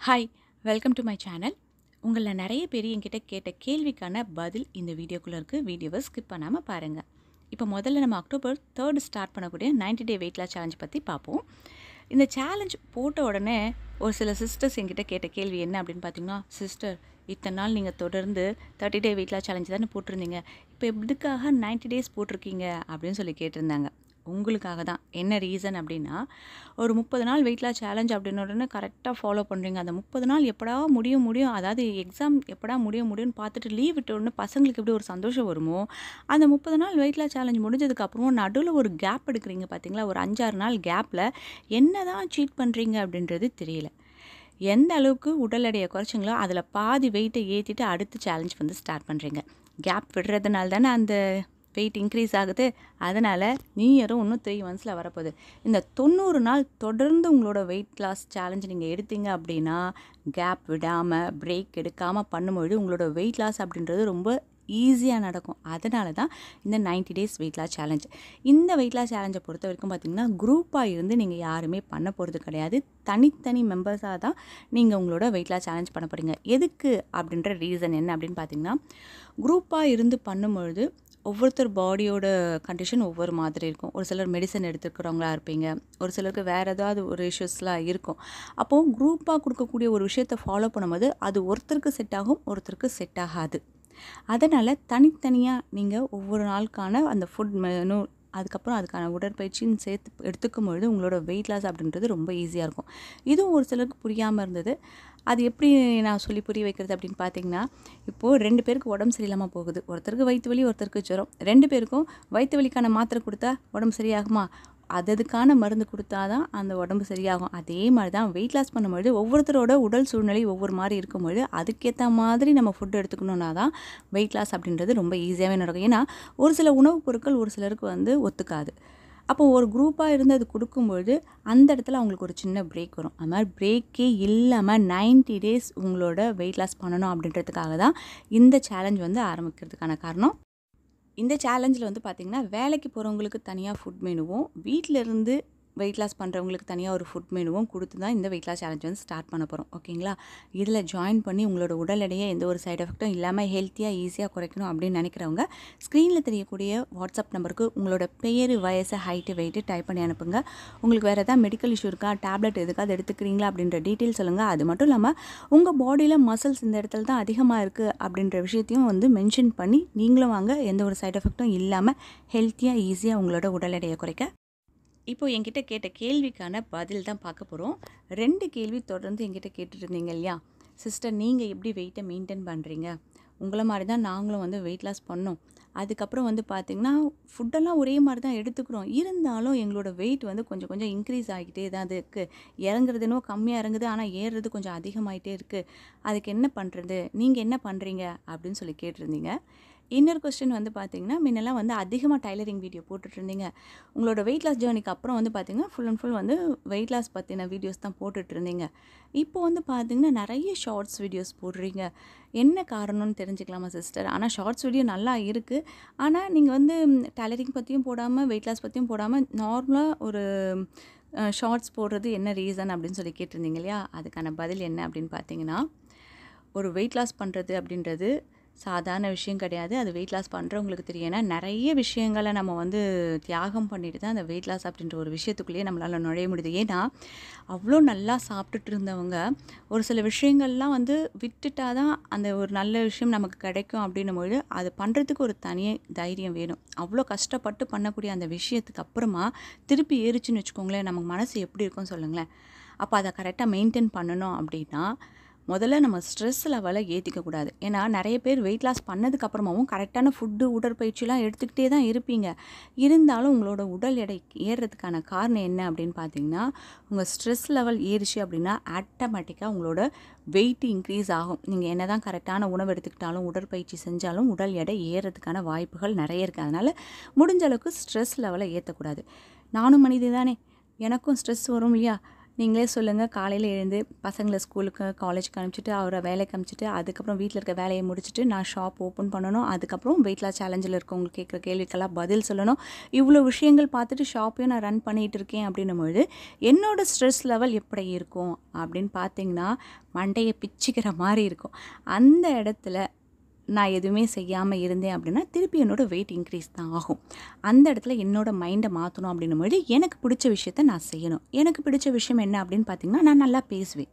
Hi, welcome to my channel. உங்களில் நிறைய பேர் என்கிட்ட கேட்ட கேள்விக்கான பதில் இந்த வீடியோக்குள்ளே இருக்குது. வீடியோவை ஸ்கிப் பண்ணாமல் பாருங்கள். இப்போ முதல்ல நம்ம அக்டோபர் 3 ஸ்டார்ட் பண்ணக்கூடிய 90 டே வெயிட் லாஸ் சேலஞ்ச் பற்றி பார்ப்போம். இந்த சேலஞ்ச் போட்ட உடனே ஒரு சில சிஸ்டர்ஸ் என்கிட்ட கேட்ட கேள்வி என்ன அப்படின்னு பார்த்தீங்கன்னா, சிஸ்டர் இத்தனை நாள் நீங்கள் தொடர்ந்து 30 டே வெயிட் லாஸ் சேலஞ்ச் தானே போட்டிருந்தீங்க, இப்போ எதுக்காக 90 டேஸ் போட்டிருக்கீங்க அப்படின்னு சொல்லி கேட்டிருந்தாங்க. உங்களுக்காக தான். என்ன ரீசன் அப்படின்னா, ஒரு 30 நாள் வெயிட் லாஸ் சேலஞ்ச் அப்படின்னு உடனே கரெக்டாக ஃபாலோ பண்ணுறீங்க. அந்த 30 நாள் எப்படா முடியும் அதாவது எக்ஸாம் எப்படா முடியும்னு பார்த்துட்டு லீவ் விட்ட உடனே பசங்களுக்கு எப்படி ஒரு சந்தோஷம் வருமோ, அந்த 30 நாள் வெயிட் லாஸ் சேலஞ்ச் முடிஞ்சதுக்கப்புறம் நடுவில் ஒரு கேப் எடுக்கிறீங்க பார்த்தீங்களா, ஒரு 5-6 நாள் கேப்பில் என்ன தான் சீட் பண்ணுறீங்க அப்படின்றது தெரியல. எந்த அளவுக்கு உடல் எடையை குறைச்சிங்களோ அதில் பாதி வெயிட்டை ஏற்றிட்டு அடுத்த சேலஞ்ச் வந்து ஸ்டார்ட் பண்ணுறீங்க. கேப் விடுறதுனால தானே அந்த வெயிட் இன்க்ரீஸ் ஆகுது. அதனால் நியூ இயரும் இன்னும் 3 மந்த்ஸில் வரப்போகுது. இந்த 90 நாள் தொடர்ந்து உங்களோட வெயிட் லாஸ் சேலஞ்ச் நீங்கள் எடுத்தீங்க அப்படின்னா, கேப் விடாமல் பிரேக் எடுக்காமல் பண்ணும்பொழுது உங்களோட வெயிட் லாஸ் அப்படின்றது ரொம்ப ஈஸியாக நடக்கும். அதனால தான் இந்த 90 டேஸ் வெயிட் லாஸ் சேலஞ்ச். இந்த வெயிட் லாஸ் சேலஞ்சை பொறுத்த வரைக்கும் பார்த்திங்கன்னா, குரூப்பாக இருந்து நீங்கள் யாருமே பண்ண போகிறது கிடையாது. தனித்தனி மெம்பர்ஸாக தான் நீங்கள் உங்களோட வெயிட் லாஸ் சேலஞ்ச் பண்ண போகிறீங்க. எதுக்கு அப்படின்ற ரீசன் என்ன அப்படின்னு பார்த்திங்கன்னா, குரூப்பாக இருந்து பண்ணும்பொழுது ஒவ்வொருத்தர் பாடியோட கண்டிஷன் ஒவ்வொரு மாதிரி இருக்கும். ஒரு சிலர் மெடிசன் எடுத்துக்கிறவங்களா இருப்பீங்க, ஒரு சிலருக்கு வேறு ஏதாவது ஒரு இஷ்யூஸ்லாம் இருக்கும். அப்போது குரூப்பாக கொடுக்கக்கூடிய ஒரு விஷயத்தை ஃபாலோ பண்ணும்போது அது ஒருத்தருக்கு செட் ஆகும், ஒருத்தருக்கு செட் ஆகாது. அதனால் தனித்தனியாக நீங்கள் ஒவ்வொரு நாளுக்கான அந்த ஃபுட் மெனு, அதுக்கப்புறம் அதுக்கான உடற்பயிற்சின்னு சேர்த்து எடுத்துக்கும் பொழுது உங்களோட வெயிட் லாஸ் அப்படின்றது ரொம்ப ஈஸியாக இருக்கும். இதுவும் ஒரு சிலருக்கு புரியாமல் இருந்தது. அது எப்படி நான் சொல்லி புரிய வைக்கிறது அப்படின்னு பார்த்தீங்கன்னா, இப்போது 2 பேருக்கு உடம்பு சரியில்லாமல் போகுது. ஒருத்தருக்கு வயிற்று வலி, ஒருத்தருக்கு ஜுரம். 2 பேருக்கும் வயிற்று வலிக்கான மாத்திரை கொடுத்தா உடம்பு சரியாகுமா? அதுக்கான மருந்து கொடுத்தா தான் அந்த உடம்பு சரியாகும். அதே மாதிரி தான் வெயிட் லாஸ் பண்ணும்பொழுது ஒவ்வொருத்தரோட உடல் சூழ்நிலை ஒவ்வொரு மாதிரி இருக்கும்பொழுது அதுக்கேற்ற மாதிரி நம்ம ஃபுட் எடுத்துக்கணுன்னா தான் வெயிட் லாஸ் அப்படின்றது ரொம்ப ஈஸியாகவே நடக்கும். ஏன்னா ஒரு சில உணவுப் பொருட்கள் ஒரு சிலருக்கு வந்து ஒத்துக்காது. அப்போது ஒரு குரூப்பாக இருந்து அது கொடுக்கும்பொழுது அந்த இடத்துல அவங்களுக்கு ஒரு சின்ன பிரேக் வரும். அது மாதிரி பிரேக்கே இல்லாமல் 90 டேஸ் உங்களோட வெயிட் லாஸ் பண்ணணும் அப்படின்றதுக்காக தான் இந்த சேலஞ்ச் வந்து ஆரம்பிக்கிறதுக்கான காரணம். இந்த சேலஞ்சில் வந்து பார்த்திங்கன்னா, வேலைக்கு போகிறவங்களுக்கு தனியாக ஃபுட் மெனுவும், வீட்டிலேருந்து வெயிட் லாஸ் பண்ணுறவங்களுக்கு தனியாக ஒரு ஃபுட் மெனுவும் கொடுத்து தான் இந்த வெயிட் லாஸ் சேலஞ்ச் வந்து ஸ்டார்ட் பண்ண போகிறோம். ஓகேங்களா? இதில் ஜாயின் பண்ணி உங்களோட உடல் எடையை எந்த ஒரு சைட் எஃபெக்ட்டும் இல்லாமல் ஹெல்த்தியாக ஈஸியாக குறைக்கணும் அப்படின்னு நினைக்கிறவங்க ஸ்க்ரீனில் தெரியக்கூடிய வாட்ஸ்அப் நம்பருக்கு உங்களோட பெயர், வயசு, ஹைட்டு, வெயிட்டு டைப் பண்ணி அனுப்புங்க. உங்களுக்கு வேறு எதாவது மெடிக்கல் இஷ்யூ இருக்கா, டேப்லெட் எதுக்காவது எடுத்துக்கிறீங்களா அப்படின்ற டீட்டெயில் சொல்லுங்கள். அது மட்டும் இல்லாமல் உங்கள் பாடியில் மசில்ஸ் இந்த இடத்துல தான் அதிகமாக இருக்குது அப்படின்ற விஷயத்தையும் வந்து மென்ஷன் பண்ணி நீங்களும் வாங்க. எந்த ஒரு சைட் எஃபெக்ட்டும் இல்லாமல் ஹெல்த்தியாக ஈஸியாக உங்களோட உடல் எடையை குறைக்க. இப்போது என்கிட்ட கேட்ட கேள்விக்கான பதில் தான் பார்க்க போகிறோம். 2 கேள்வி தொடர்ந்து என்கிட்ட கேட்டுட்டு இருந்தீங்க இல்லையா, சிஸ்டர் நீங்கள் எப்படி வெயிட்டை மெயின்டைன் பண்ணுறீங்க, உங்களை மாதிரி தான் நாங்களும் வந்து வெயிட் லாஸ் பண்ணோம், அதுக்கப்புறம் வந்து பார்த்திங்கன்னா ஃபுட்டெல்லாம் ஒரே மாதிரி தான் எடுத்துக்கிறோம், இருந்தாலும் எங்களோட வெயிட் வந்து கொஞ்சம் கொஞ்சம் இன்க்ரீஸ் ஆகிட்டே தான் இருக்குது, இறங்குறது என்னவோ கம்மியாக இறங்குது, ஆனால் ஏறுறது கொஞ்சம் அதிகமாகிட்டே இருக்குது, அதுக்கு என்ன பண்ணுறது, நீங்கள் என்ன பண்ணுறீங்க அப்படின்னு சொல்லி கேட்டிருந்தீங்க. இன்னொரு கொஸ்டின் வந்து பார்த்திங்கன்னா, முன்னெல்லாம் வந்து அதிகமாக டைலரிங் வீடியோ போட்டுட்ருந்தீங்க. உங்களோட வெயிட் லாஸ் ஜேர்னிக்கு அப்புறம் வந்து பார்த்திங்கன்னா ஃபுல் அண்ட் ஃபுல் வந்து வெயிட் லாஸ் பற்றின வீடியோஸ் தான் போட்டுட்ருந்தீங்க. இப்போ வந்து பார்த்திங்கன்னா நிறைய ஷார்ட்ஸ் வீடியோஸ் போடுறீங்க. என்ன காரணம்னு தெரிஞ்சுக்கலாமா சிஸ்டர்? ஆனால் ஷார்ட்ஸ் வீடியோ நல்லா இருக்குது, ஆனால் நீங்கள் வந்து டைலரிங் பற்றியும் போடாமல் வெயிட் லாஸ் பற்றியும் போடாமல் நார்மலாக ஒரு ஷார்ட்ஸ் போடுறது என்ன ரீசன் அப்படின்னு சொல்லி கேட்டிருந்தீங்க இல்லையா? அதுக்கான பதில் என்ன அப்படின்னு பார்த்தீங்கன்னா, ஒரு வெயிட் லாஸ் பண்ணுறது அப்படின்றது சாதாரண விஷயம் கிடையாது. அது வெயிட் லாஸ் பண்ணுறவங்களுக்கு தெரியும். ஏன்னா நிறைய விஷயங்களை நம்ம வந்து தியாகம் பண்ணிட்டு தான் அந்த வெயிட் லாஸ் அப்படின்ற ஒரு விஷயத்துக்குள்ளேயே நம்மளால் நுழைய முடியுது. ஏன்னா அவ்வளோ நல்லா சாப்பிட்டுட்டு இருந்தவங்க ஒரு சில விஷயங்கள்லாம் வந்து விட்டுட்டா தான் அந்த ஒரு நல்ல விஷயம் நமக்கு கிடைக்கும் அப்படின்னும்பொழுது அது பண்ணுறதுக்கு ஒரு தனி தைரியம் வேணும். அவ்வளோ கஷ்டப்பட்டு பண்ணக்கூடிய அந்த விஷயத்துக்கு அப்புறமா திருப்பி ஏறிச்சுன்னு வச்சுக்கோங்களேன், நமக்கு மனசு எப்படி இருக்கும்னு சொல்லுங்களேன். அப்போ அதை கரெக்டாக மெயின்டைன் பண்ணணும் அப்படின்னா முதல்ல நம்ம ஸ்ட்ரெஸ் லெவலை ஏற்றிக்கக்கூடாது. ஏன்னா நிறைய பேர் வெயிட் லாஸ் பண்ணதுக்கப்புறமாவும் கரெக்டான ஃபுட்டு, உடற்பயிற்சிலாம் எடுத்துக்கிட்டே தான் இருப்பீங்க. இருந்தாலும் உங்களோட உடல் எடை ஏறுறதுக்கான காரணம் என்ன அப்படின்னு பார்த்தீங்கன்னா, உங்கள் ஸ்ட்ரெஸ் லெவல் ஏறிச்சு அப்படின்னா ஆட்டோமேட்டிக்காக உங்களோட வெயிட் இன்க்ரீஸ் ஆகும். நீங்கள் என்ன தான் கரெக்டான உணவு எடுத்துக்கிட்டாலும் உடற்பயிற்சி செஞ்சாலும் உடல் எடை ஏறுறதுக்கான வாய்ப்புகள் நிறைய இருக்குது. அதனால் முடிஞ்ச அளவுக்கு ஸ்ட்ரெஸ் லெவலை ஏற்றக்கூடாது. நானும் மனிதன் தானே, எனக்கும் ஸ்ட்ரெஸ் வரும் இல்லையா? நீங்களே சொல்லுங்கள், காலையில் எழுந்து பசங்களை ஸ்கூலுக்கு காலேஜுக்கு அனுப்பிச்சிட்டு அவரை வேலைக்கு அனுப்பிச்சிட்டு அதுக்கப்புறம் வீட்டில் இருக்க வேலையை முடிச்சுட்டு நான் ஷாப் ஓப்பன் பண்ணணும். அதுக்கப்புறம் வெயிட் லாஸ் சேலஞ்சில் இருக்கவங்களுக்கு கேட்குற கேள்விக்கெல்லாம் பதில் சொல்லணும். இவ்வளோ விஷயங்கள் பார்த்துட்டு ஷாப்பையும் நான் ரன் பண்ணிகிட்டு இருக்கேன் அப்படின்னும்பொழுது என்னோடய ஸ்ட்ரெஸ் லெவல் எப்படி இருக்கும் அப்படின்னு பார்த்தீங்கன்னா மண்டையை பிச்சுக்கிற மாதிரி இருக்கும். அந்த இடத்துல நான் எதுவுமே செய்யாமல் இருந்தேன் அப்படின்னா திருப்பி என்னோடய வெயிட் இன்க்ரீஸ் தான் ஆகும். அந்த இடத்துல என்னோடய மைண்டை மாற்றணும் அப்படின்னும்போது எனக்கு பிடிச்ச விஷயத்த நான் செய்யணும். எனக்கு பிடிச்ச விஷயம் என்ன அப்படின்னு பார்த்தீங்கன்னா, நான் நல்லா பேசுவேன்.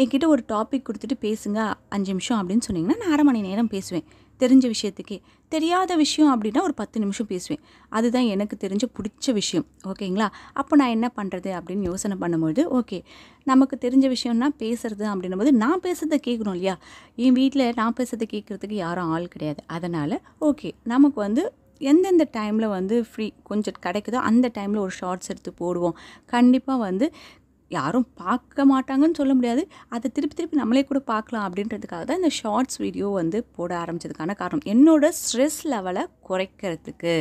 என்கிட்ட ஒரு டாபிக் கொடுத்துட்டு பேசுங்க 5 நிமிஷம் அப்படின்னு சொன்னிங்கன்னா நான் 1/2 மணி நேரம் பேசுவேன். தெரிஞ்ச விஷயத்துக்கே. தெரியாத விஷயம் அப்படின்னா ஒரு 10 நிமிஷம் பேசுவேன். அதுதான் எனக்கு தெரிஞ்ச பிடிச்ச விஷயம். ஓகேங்களா? அப்போ நான் என்ன பண்ணுறது அப்படின்னு யோசனை பண்ணும்போது, ஓகே நமக்கு தெரிஞ்ச விஷயம்னா பேசுகிறது அப்படின்னும்போது நான் பேசுகிறத கேட்கணும் இல்லையா? என் வீட்டில் நான் பேசுகிறத கேட்குறதுக்கு யாரும் ஆள் கிடையாது. அதனால் ஓகே நமக்கு எந்தெந்த டைமில் ஃப்ரீ கொஞ்சம் கிடைக்குதோ அந்த டைமில் ஒரு ஷார்ட்ஸ் எடுத்து போடுவோம். கண்டிப்பாக யாரும் பார்க்க மாட்டாங்கன்னு சொல்ல முடியாது. அதை திருப்பி நம்மளே கூட பார்க்கலாம் அப்படின்றதுக்காக தான் இந்த ஷார்ட்ஸ் வீடியோ போட ஆரம்பித்ததுக்கான காரணம். என்னோடய ஸ்ட்ரெஸ் லெவலை குறைக்கிறதுக்கு.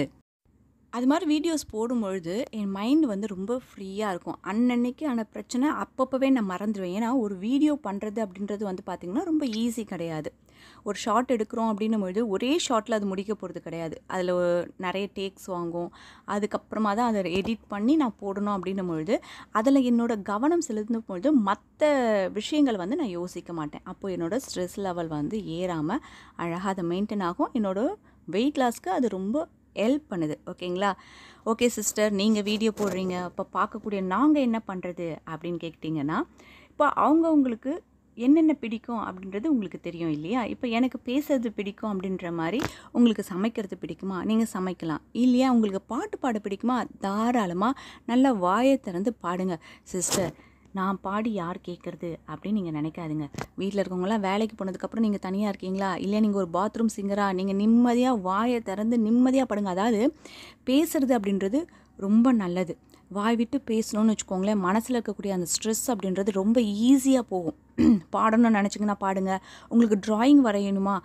அது மாதிரி வீடியோஸ் போடும்பொழுது என் மைண்ட் ரொம்ப ஃப்ரீயாக இருக்கும். அன்னன்னைக்கான பிரச்சனை அப்பப்போவே நான் மறந்துடுவேன். ஏன்னா ஒரு வீடியோ பண்ணுறது அப்படின்றது பார்த்திங்கன்னா ரொம்ப ஈஸி கிடையாது. ஒரு ஷார்ட் எடுக்கிறோம் அப்படின்னும்பொழுது ஒரே ஷார்ட்டில் அது முடிக்க போகிறது கிடையாது. அதில் நிறைய டேக்ஸ் வாங்கும். அதுக்கப்புறமா தான் அதை எடிட் பண்ணி நான் போடணும் அப்படின்னும்பொழுது அதில் என்னோடய கவனம் செலுத்தும் பொழுது மற்ற விஷயங்கள் நான் யோசிக்க மாட்டேன். அப்போது என்னோடய ஸ்ட்ரெஸ் லெவல் ஏறாமல் அழகாக அதை மெயின்டைன் ஆகும். என்னோடய வெயிட் லாஸ்க்கு அது ரொம்ப ஹெல்ப் பண்ணுது. ஓகேங்களா? ஓகே சிஸ்டர், நீங்கள் வீடியோ போடுறீங்க, இப்போ பார்க்கக்கூடிய நாங்கள் என்ன பண்ணுறது அப்படின்னு கேட்டிங்கன்னா, இப்போ அவங்கவுங்களுக்கு என்னென்ன பிடிக்கும் அப்படின்றது உங்களுக்கு தெரியும் இல்லையா? இப்போ எனக்கு பேசுறது பிடிக்கும் அப்படின்ற மாதிரி உங்களுக்கு சமைக்கிறது பிடிக்குமா? நீங்கள் சமைக்கலாம். இல்லையா உங்களுக்கு பாட்டு பாட பிடிக்குமா? தாராளமாக நல்லா வாயை திறந்து பாடுங்க. சிஸ்டர் நான் பாடி யார் கேட்குறது அப்படின்னு நீங்கள் நினைக்காதுங்க. வீட்டில் இருக்கவங்களாம் வேலைக்கு போனதுக்கப்புறம் நீங்கள் தனியாக இருக்கீங்களா? இல்லை நீங்கள் ஒரு பாத்ரூம் சிங்கராக நீங்கள் நிம்மதியாக வாயை திறந்து நிம்மதியாக பாடுங்க. அதாவது பேசுகிறது அப்படின்றது ரொம்ப நல்லது. வாய் விட்டு பேசணும்னு வச்சுக்கோங்களேன், மனசில் இருக்கக்கூடிய அந்த ஸ்ட்ரெஸ் அப்படின்றது ரொம்ப ஈஸியாக போகும். பாடணும்னு நினச்சிங்கன்னா பாடுங்க. உங்களுக்கு ட்ராயிங் வரையணுமா?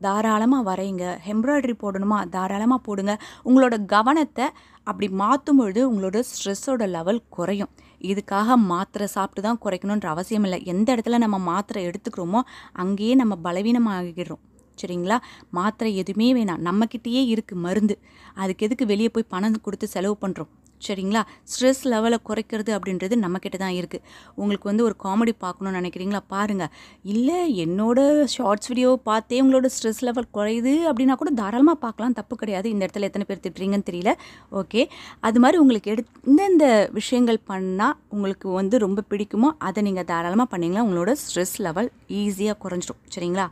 தாராளமாக வரையுங்க. எம்ப்ராய்டரி போடணுமா? தாராளமாக போடுங்க. உங்களோட கவனத்தை அப்படி மாற்றும் பொழுது உங்களோட ஸ்ட்ரெஸ்ஸோட லெவல் குறையும். இதுக்காக மாத்திரை சாப்பிட்டு தான் குறைக்கணுன்ற அவசியம் இல்லை. எந்த இடத்துல நம்ம மாத்திரை எடுத்துக்கிறோமோ அங்கேயே நம்ம பலவீனமாகிடுறோம். சரிங்களா? மாத்திரை எதுவுமே வேணாம். நம்மக்கிட்டேயே இருக்குது மருந்து. அதுக்கு எதுக்கு வெளியே போய் பணம் கொடுத்து செலவு பண்ணுறோம்? சரிங்களா? ஸ்ட்ரெஸ் லெவலை குறைக்கிறது அப்படின்றது நம்மக்கிட்ட தான் இருக்குது. உங்களுக்கு ஒரு காமெடி பார்க்கணுன்னு நினைக்கிறீங்களா? பாருங்கள். இல்லை என்னோடய ஷார்ட்ஸ் வீடியோ பார்த்தே உங்களோட ஸ்ட்ரெஸ் லெவல் குறையுது அப்படின்னா கூட தாராளமாக பார்க்கலாம், தப்பு கிடையாது. இந்த இடத்துல எத்தனை பேர் திட்டுறீங்கன்னு தெரியல. ஓகே, அது மாதிரி உங்களுக்கு எந்தெந்த விஷயங்கள் பண்ணால் உங்களுக்கு ரொம்ப பிடிக்குமோ அதை நீங்கள் தாராளமாக பண்ணிங்களா உங்களோட ஸ்ட்ரெஸ் லெவல் ஈஸியாக குறைஞ்சிடும். சரிங்களா?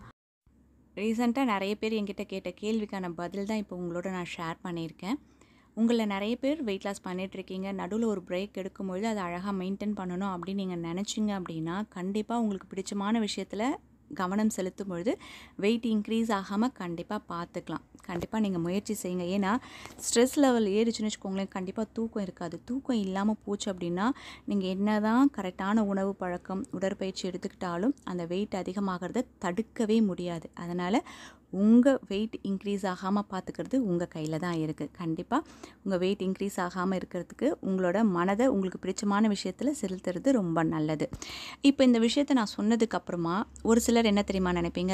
ரீசெண்டாக நிறைய பேர் என்கிட்ட கேட்ட கேள்விக்கான பதில் தான் இப்போ உங்களோட நான் ஷேர் பண்ணியிருக்கேன். உங்களில் நிறைய பேர் வெயிட் லாஸ் பண்ணிகிட்ருக்கீங்க. நடுவில் ஒரு பிரேக் எடுக்கும்பொழுது அதை அழகாக மெயின்டைன் பண்ணணும் அப்படின்னு நீங்கள் நினச்சிங்க அப்படின்னா கண்டிப்பாக உங்களுக்கு பிடிச்சமான விஷயத்தில் கவனம் செலுத்தும் பொழுது வெயிட் இன்க்ரீஸ் ஆகாமல் கண்டிப்பாக பார்த்துக்கலாம். கண்டிப்பாக நீங்கள் முயற்சி செய்யுங்க. ஏன்னா ஸ்ட்ரெஸ் லெவல் ஏறிச்சுன்னு வச்சுக்கோங்களேன், கண்டிப்பாக தூக்கம் இருக்காது. தூக்கம் இல்லாமல் போச்சு அப்படின்னா நீங்கள் என்ன தான் கரெக்டான உணவு பழக்கம் உடற்பயிற்சி எடுத்துக்கிட்டாலும் அந்த வெயிட் அதிகமாகிறத தடுக்கவே முடியாது. அதனால் உங்கள் வெயிட் இன்க்ரீஸ் ஆகாமல் பார்த்துக்கிறது உங்கள் கையில் தான் இருக்குது. கண்டிப்பாக உங்கள் வெயிட் இன்க்ரீஸ் ஆகாமல் இருக்கிறதுக்கு உங்களோட மனதை உங்களுக்கு பிடிச்சமான விஷயத்தில் செலுத்துறது ரொம்ப நல்லது. இப்போ இந்த விஷயத்தை நான் சொன்னதுக்கப்புறமா ஒரு சிலர் என்ன தெரியுமா நினைப்பீங்க,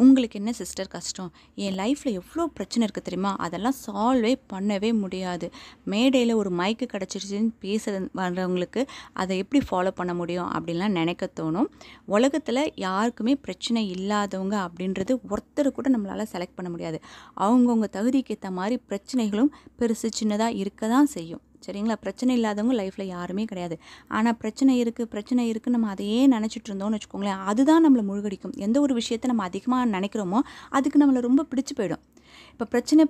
உங்களுக்கு என்ன சிஸ்டர் கஷ்டம், என் லைஃப்பில் எவ்வளோ பிரச்சனை இருக்குது தெரியுமா, அதெல்லாம் சால்வே பண்ணவே முடியாது. மேடையில் ஒரு மைக்கு கிடச்சிருச்சுன்னு பேச வர்றவங்களுக்கு அதை எப்படி ஃபாலோ பண்ண முடியும் அப்படின்லாம் நினைக்க தோணும். உலகத்தில் யாருக்குமே பிரச்சனை இல்லாதவங்க அப்படின்றது ஒருத்தர் கூட நம்மளால் செலக்ட் பண்ண முடியாது. அவங்கவுங்க தகுதிக்கு ஏற்ற மாதிரி பிரச்சனைகளும் பெருசு சின்னதாக இருக்க தான் செய்யும். சரிங்களா? பிரச்சனை இல்லாதவங்க லைஃப்பில் யாருமே கிடையாது. ஆனால் பிரச்சனை இருக்குது நம்ம அதையே நினச்சிட்டு இருந்தோம்னு வச்சுக்கோங்களேன், அதுதான் நம்மளை முழுகடிக்கும். எந்த ஒரு விஷயத்தை நம்ம அதிகமாக நினைக்கிறோமோ அதுக்கு நம்மளை ரொம்ப பிடிச்சி போயிடும். இப்போ பிரச்சனை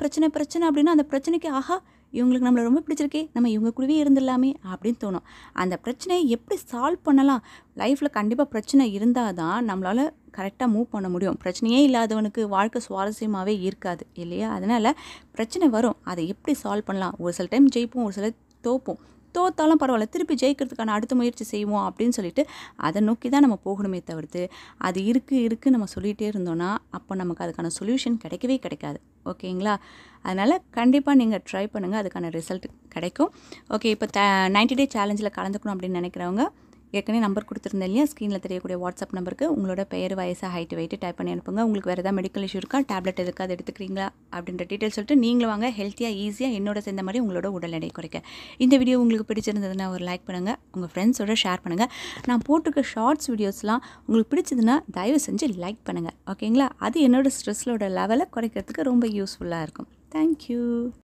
அப்படின்னா அந்த பிரச்சனைக்கு ஆஹா இவங்களுக்கு நம்மளை ரொம்ப பிடிச்சிருக்கே, நம்ம இவங்க கூடவே இருந்துடலாமே அப்படின்னு தோணும். அந்த பிரச்சனையை எப்படி சால்வ் பண்ணலாம்? லைஃப்பில் கண்டிப்பாக பிரச்சனை இருந்தால் தான் நம்மளால் கரெக்டாக மூவ் பண்ண முடியும். பிரச்சனையே இல்லாதவனுக்கு வாழ்க்கை சுவாரஸ்யமாகவே இருக்காது இல்லையா? அதனால் பிரச்சனை வரும், அதை எப்படி சால்வ் பண்ணலாம்? ஒரு சில டைம் ஜெயிப்போம், ஒரு சில தோப்போம். தோத்தாலும் பரவாயில்ல, திருப்பி ஜெயிக்கிறதுக்கான அடுத்த முயற்சி செய்வோம் அப்படின்னு சொல்லிட்டு அதை நோக்கி தான் நம்ம போகணுமே தவிர்த்து அது இருக்குது நம்ம சொல்லிகிட்டே இருந்தோன்னா அப்போ நமக்கு அதுக்கான சொல்யூஷன் கிடைக்கவே கிடைக்காது. ஓகேங்களா? அதனால் கண்டிப்பாக நீங்கள் ட்ரை பண்ணுங்கள், அதுக்கான ரிசல்ட் கிடைக்கும். ஓகே, இப்போ 90 டே சேலஞ்சில் கலந்துக்கணும் அப்படின்னு நினைக்கிறவங்க ஏற்கனவே நம்பர் கொடுத்துருந்தேன் இல்லையா, ஸ்க்ரீனில் தெரியக்கூடிய வாட்ஸ்அப் நம்பருக்கு உங்களோட பெயர், வயசு, ஹைட், வெயிட் டைப் பண்ணி அனுப்புங்க. உங்களுக்கு வேறு ஏதாவது மெடிக்கல் இஷ்யூ இருக்கா, டேப்லெட் எதுக்கு அது எடுத்துக்கிறீங்களா அப்படின்ற டீட்டெயில் சொல்லிட்டு நீங்களும் வாங்க. ஹெல்த்தியாக ஈஸியாக என்னோட சேர்ந்த மாதிரி உங்களோட உடல் எடை குறைக்க. இந்த வீடியோ உங்களுக்கு பிடிச்சிருந்ததுன்னா ஒரு லைக் பண்ணுங்கள், உங்கள் ஃப்ரெண்ட்ஸோட ஷேர் பண்ணுங்கள். நான் போட்டிருக்க ஷார்ட்ஸ் வீடியோஸ்லாம் உங்களுக்கு பிடிச்சதுன்னா தயவு செஞ்சு லைக் பண்ணுங்கள், ஓகேங்களா? அது என்னோடய ஸ்ட்ரெஸ்ஸோட லெவலை குறைக்கிறதுக்கு ரொம்ப யூஸ்ஃபுல்லாக இருக்கும். தேங்க்யூ.